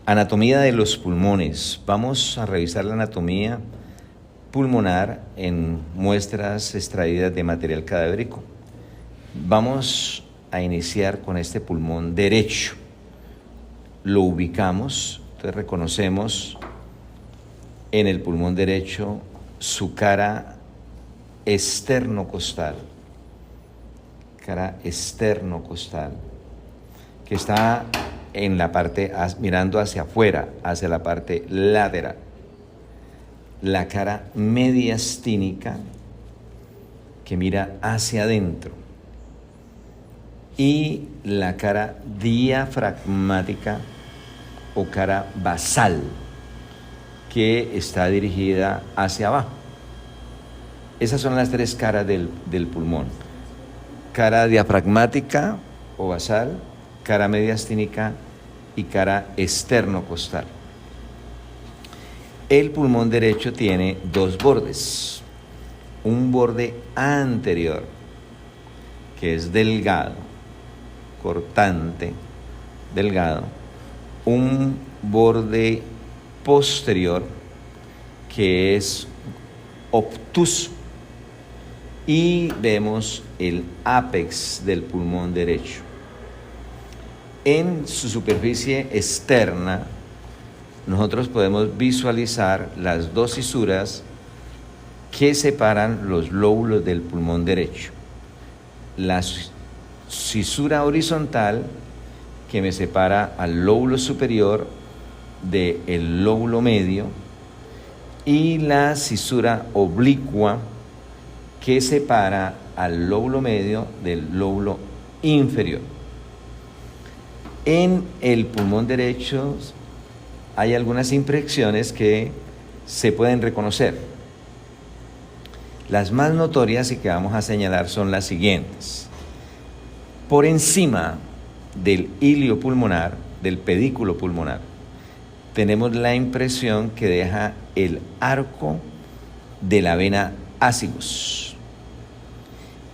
Anatomía de los pulmones. Vamos a revisar la anatomía pulmonar en muestras extraídas de material cadavérico. Vamos a iniciar con este pulmón derecho. Lo ubicamos, entonces reconocemos en el pulmón derecho su cara externo-costal, que está en la parte, mirando hacia afuera, hacia la parte lateral. La cara mediastínica, que mira hacia adentro. Y la cara diafragmática o cara basal, que está dirigida hacia abajo. Esas son las tres caras del pulmón. Cara diafragmática o basal, cara mediastínica y cara externo-costal. El pulmón derecho tiene dos bordes. Un borde anterior, que es delgado, cortante, delgado. Un borde posterior, que es obtuso. Y vemos el ápex del pulmón derecho. En su superficie externa, nosotros podemos visualizar las dos fisuras que separan los lóbulos del pulmón derecho. La fisura horizontal, que me separa al lóbulo superior del lóbulo medio, y la fisura oblicua, que separa al lóbulo medio del lóbulo inferior. En el pulmón derecho hay algunas impresiones que se pueden reconocer. Las más notorias y que vamos a señalar son las siguientes. Por encima del hilio pulmonar, del pedículo pulmonar, tenemos la impresión que deja el arco de la vena acigus.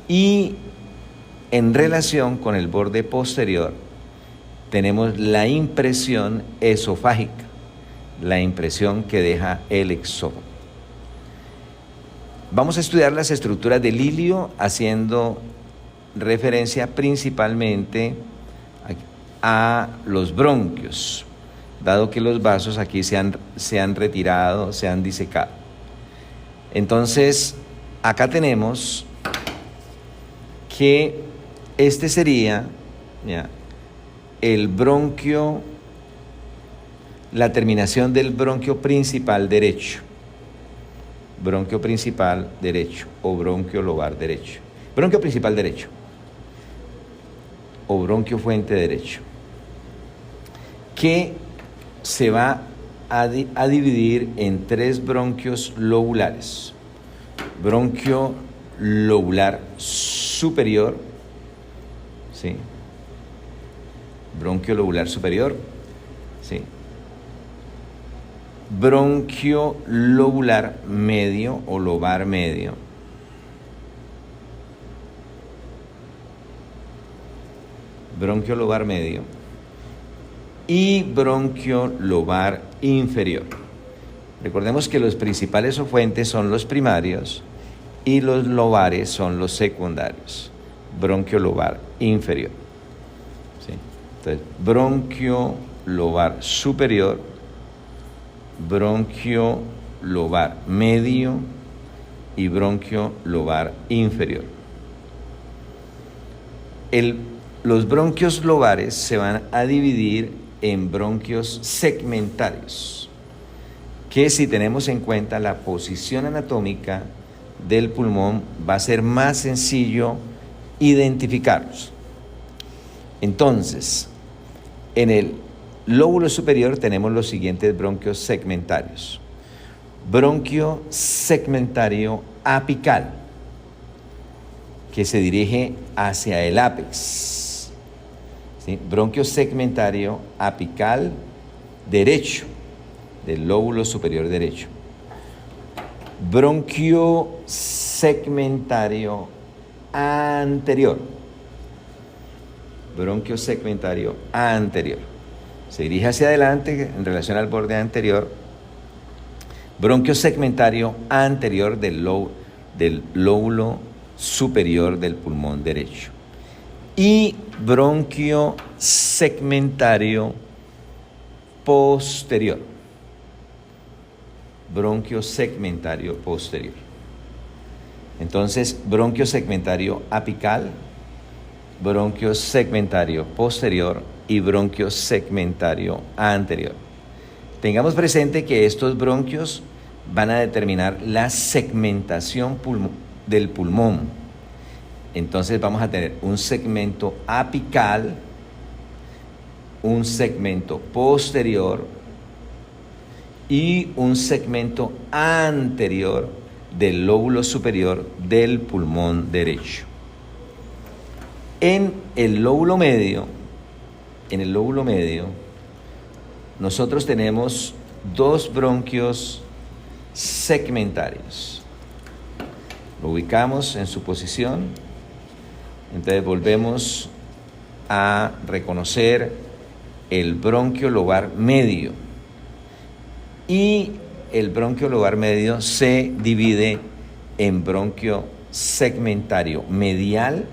Y en relación con el borde posterior, tenemos la impresión esofágica, la impresión que deja el exófago. Vamos a estudiar las estructuras del hilio haciendo referencia principalmente a los bronquios, dado que los vasos aquí se han retirado, se han disecado. Entonces, acá tenemos que este sería el bronquio, la terminación del bronquio principal derecho. Bronquio principal derecho o bronquio lobar derecho. Bronquio principal derecho o bronquio fuente derecho, que se va a dividir en tres bronquios lobulares. Bronquio lobular superior, ¿sí? Bronquio lobular superior, ¿sí? Bronquio lobular medio o lobar medio. Bronquio lobar medio. Y bronquio lobar inferior. Recordemos que los principales o fuentes son los primarios y los lobares son los secundarios. Bronquio lobar inferior. ¿Sí? Entonces, bronquio lobar superior, bronquio lobar medio y bronquio lobar inferior. Los bronquios lobares se van a dividir en bronquios segmentarios, que si tenemos en cuenta la posición anatómica del pulmón va a ser más sencillo identificarlos. Entonces, en el lóbulo superior tenemos los siguientes bronquios segmentarios. Bronquio segmentario apical, que se dirige hacia el ápex. ¿Sí? Bronquio segmentario apical derecho, del lóbulo superior derecho. Bronquio segmentario anterior. Bronquio segmentario anterior. se dirige hacia adelante en relación al borde anterior. Bronquio segmentario anterior del lóbulo superior del pulmón derecho. Y bronquio segmentario posterior. Bronquio segmentario posterior. Entonces, bronquio segmentario apical, bronquio segmentario posterior y bronquio segmentario anterior. Tengamos presente que estos bronquios van a determinar la segmentación del pulmón. Entonces vamos a tener un segmento apical, un segmento posterior y un segmento anterior del lóbulo superior del pulmón derecho. En el lóbulo medio, nosotros tenemos dos bronquios segmentarios. Lo ubicamos en su posición, entonces volvemos a reconocer el bronquio lobar medio. Y el bronquio lobar medio se divide en bronquio segmentario medial,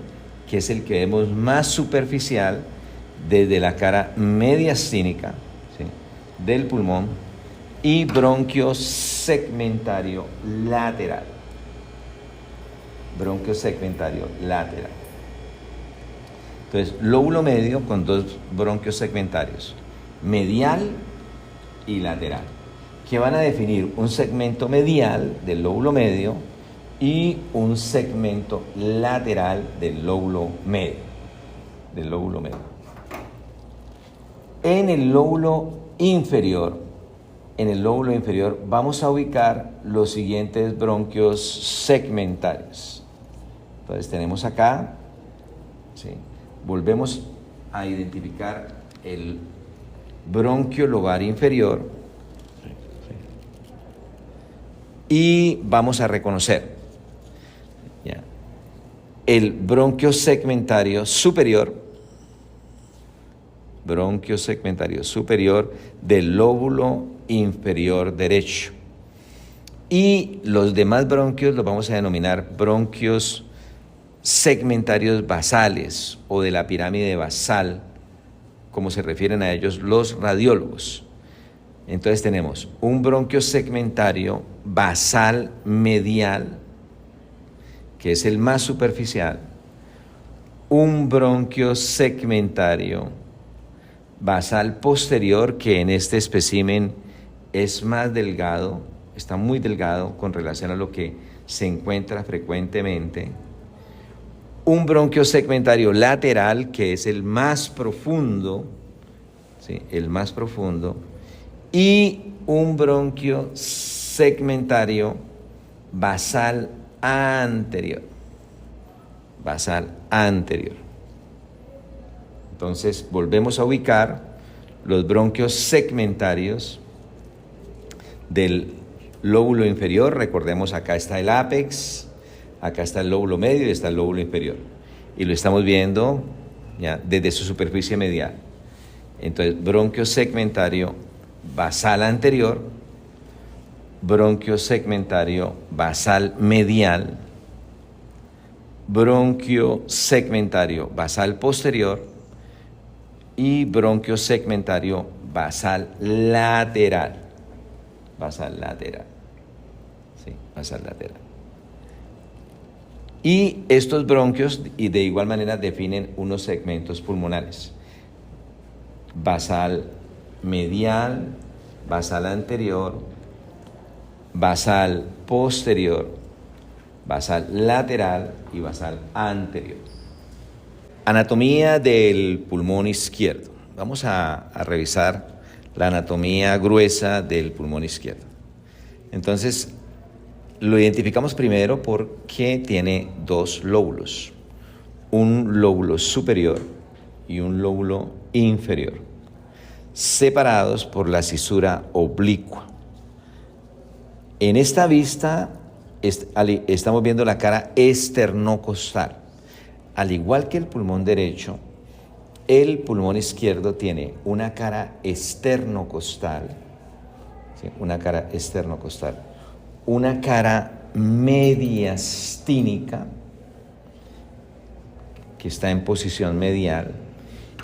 que es el que vemos más superficial desde la cara mediastínica, ¿sí?, del pulmón, y bronquio segmentario lateral. Bronquio segmentario lateral. Entonces, lóbulo medio con dos bronquios segmentarios, medial y lateral, que van a definir un segmento medial del lóbulo medio y un segmento lateral del lóbulo medio. En el lóbulo inferior vamos a ubicar los siguientes bronquios segmentarios. Entonces tenemos acá, ¿sí?, volvemos a identificar el bronquio lobar inferior y vamos a reconocer el bronquio segmentario superior del lóbulo inferior derecho. Y los demás bronquios los vamos a denominar bronquios segmentarios basales o de la pirámide basal, como se refieren a ellos los radiólogos. Entonces tenemos un bronquio segmentario basal medial, que es el más superficial, un bronquio segmentario basal posterior, que en este espécimen es más delgado, está muy delgado con relación a lo que se encuentra frecuentemente, un bronquio segmentario lateral, que es el más profundo, ¿sí?, el más profundo, y un bronquio segmentario basal anterior. Entonces volvemos a ubicar los bronquios segmentarios del lóbulo inferior. Recordemos, acá está el ápex, acá está el lóbulo medio y está el lóbulo inferior. Y lo estamos viendo ya desde su superficie medial. Entonces, bronquio segmentario basal anterior, bronquio segmentario basal medial, bronquio segmentario basal posterior y bronquio segmentario basal lateral. Sí, basal lateral. Y estos bronquios, y de igual manera, definen unos segmentos pulmonares: basal medial, basal anterior, basal posterior, basal lateral y basal anterior. Anatomía del pulmón izquierdo. Vamos a revisar la anatomía gruesa del pulmón izquierdo. Entonces, lo identificamos primero porque tiene dos lóbulos, un lóbulo superior y un lóbulo inferior, separados por la cisura oblicua. En esta vista estamos viendo la cara esternocostal. Al igual que el pulmón derecho, El pulmón izquierdo tiene una cara externocostal, ¿sí? Una cara externocostal, una cara mediastínica, que está en posición medial,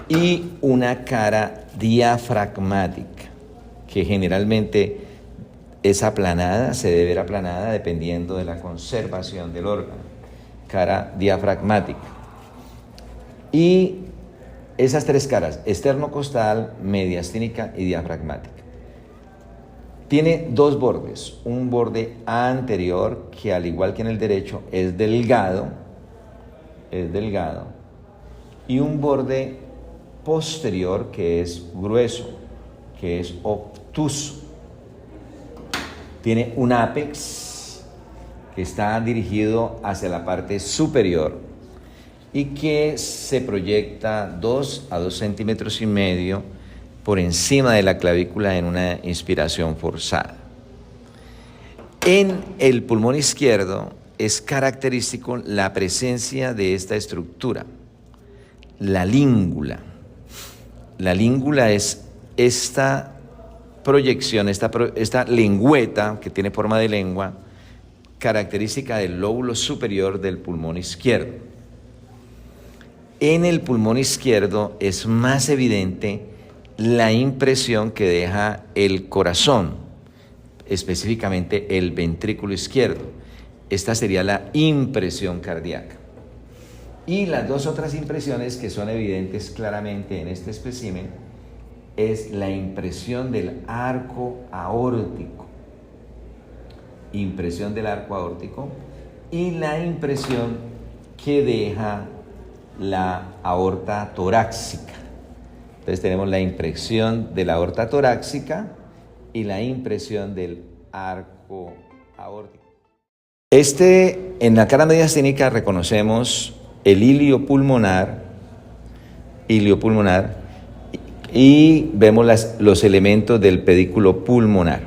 y una cara diafragmática, que generalmente es aplanada, se debe ver aplanada dependiendo de la conservación del órgano, cara diafragmática. Y esas tres caras, externocostal, mediastínica y diafragmática. Tiene dos bordes, un borde anterior que al igual que en el derecho es delgado, y un borde posterior que es grueso, que es obtuso. Tiene un ápex que está dirigido hacia la parte superior y que se proyecta 2 a 2,5 centímetros por encima de la clavícula en una inspiración forzada. En el pulmón izquierdo es característico la presencia de esta estructura, la língula. La língula es esta proyección, esta lengüeta que tiene forma de lengua, característica del lóbulo superior del pulmón izquierdo. En el pulmón izquierdo es más evidente la impresión que deja el corazón, específicamente el ventrículo izquierdo. Esta sería la impresión cardíaca. Y las dos otras impresiones que son evidentes claramente en este espécimen es la impresión del arco aórtico, y la impresión que deja la aorta torácica. Entonces tenemos la impresión de la aorta torácica y la impresión del arco aórtico. En la cara mediastínica reconocemos el ilio pulmonar, y vemos los elementos del pedículo pulmonar,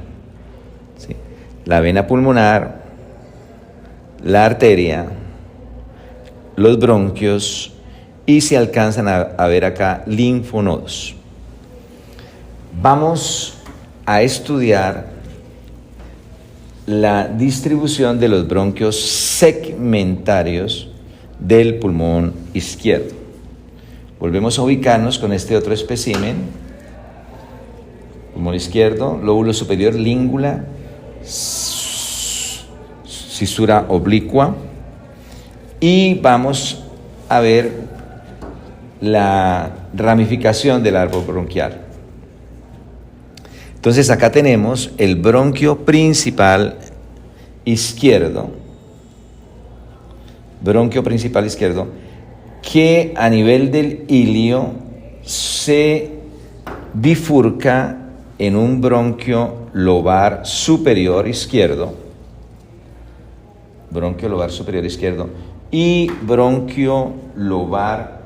¿sí? La vena pulmonar, la arteria, los bronquios, y se alcanzan a ver acá linfonodos. Vamos a estudiar la distribución de los bronquios segmentarios del pulmón izquierdo. Volvemos a ubicarnos con este otro espécimen. Pulmón izquierdo, lóbulo superior, língula, cisura oblicua, y vamos a ver la ramificación del árbol bronquial. Entonces acá tenemos el bronquio principal izquierdo, que a nivel del ilio se bifurca en un bronquio lobar superior izquierdo, y bronquio lobar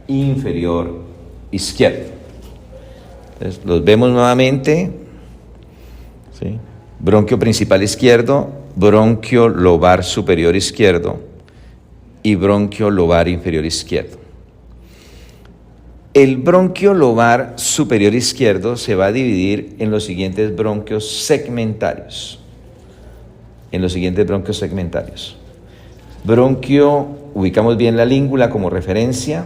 inferior izquierdo. Entonces, los vemos nuevamente, ¿sí? Bronquio principal izquierdo, bronquio lobar superior izquierdo y bronquio lobar inferior izquierdo. El bronquio lobar superior izquierdo se va a dividir en los siguientes bronquios segmentarios. Ubicamos bien la língula como referencia.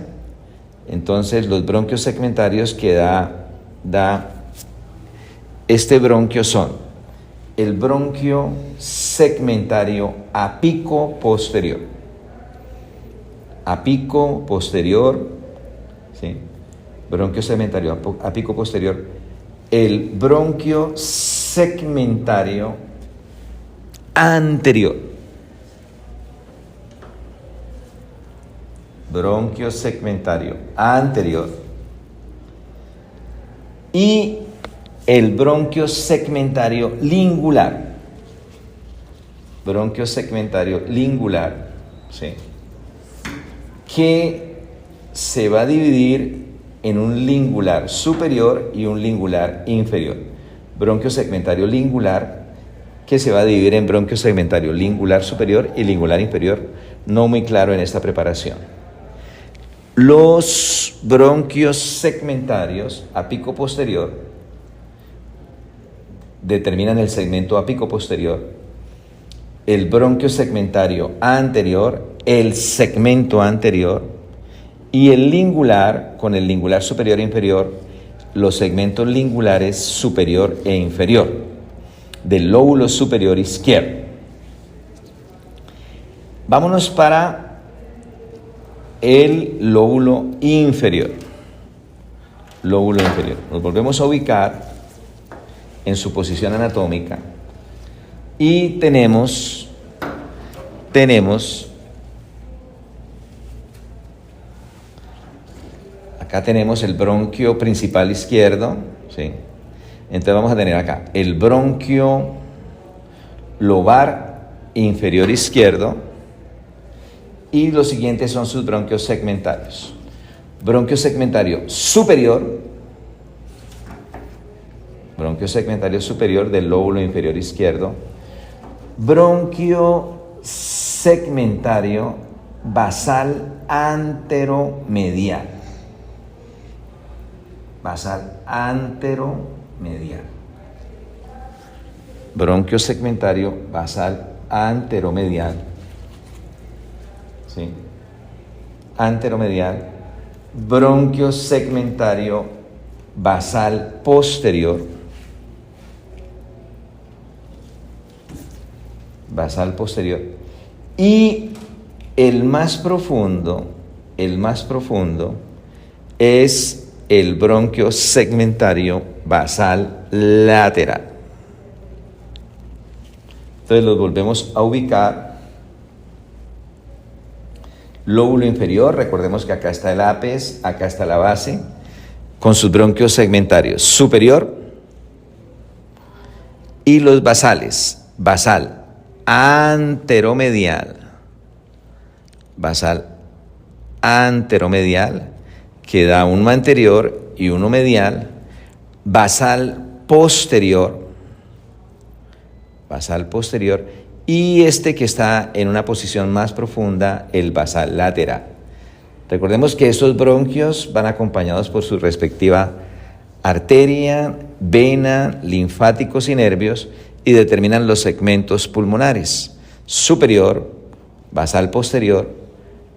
Entonces los bronquios segmentarios que da este bronquio son el bronquio segmentario apico posterior, ¿sí? Bronquio segmentario apico posterior, el bronquio segmentario anterior, y el bronquio segmentario lingular, ¿sí? Que se va a dividir en un lingular superior y un lingular inferior. Bronquio segmentario lingular, que se va a dividir en bronquio segmentario lingular superior y lingular inferior, no muy claro en esta preparación. Los bronquios segmentarios apico posterior determinan el segmento apico posterior, el bronquio segmentario anterior, el segmento anterior y el lingular, con el lingular superior e inferior, los segmentos lingulares superior e inferior del lóbulo superior izquierdo. Vámonos para el lóbulo inferior. Lóbulo inferior. Nos volvemos a ubicar en su posición anatómica y tenemos acá tenemos el bronquio principal izquierdo, ¿sí? Entonces vamos a tener acá el bronquio lobar inferior izquierdo y los siguientes son sus bronquios segmentarios. Bronquio segmentario superior, bronquio segmentario superior del lóbulo inferior izquierdo, bronquio segmentario basal anteromedial, basal anteromedial, bronquio segmentario basal anteromedial, ¿sí? Anteromedial, bronquio segmentario basal posterior, basal posterior, y el más profundo es el bronquio segmentario basal lateral. Entonces los volvemos a ubicar. Lóbulo inferior, recordemos que acá está el ápice, acá está la base, con sus bronquios segmentarios superior, y los basales, basal anteromedial, que da uno anterior y uno medial, basal posterior, y este que está en una posición más profunda, el basal lateral. Recordemos que estos bronquios van acompañados por su respectiva arteria, vena, linfáticos y nervios, y determinan los segmentos pulmonares: superior, basal posterior,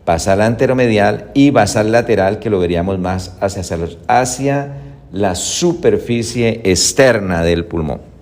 basal anteromedial y basal lateral, que lo veríamos más hacia la superficie externa del pulmón.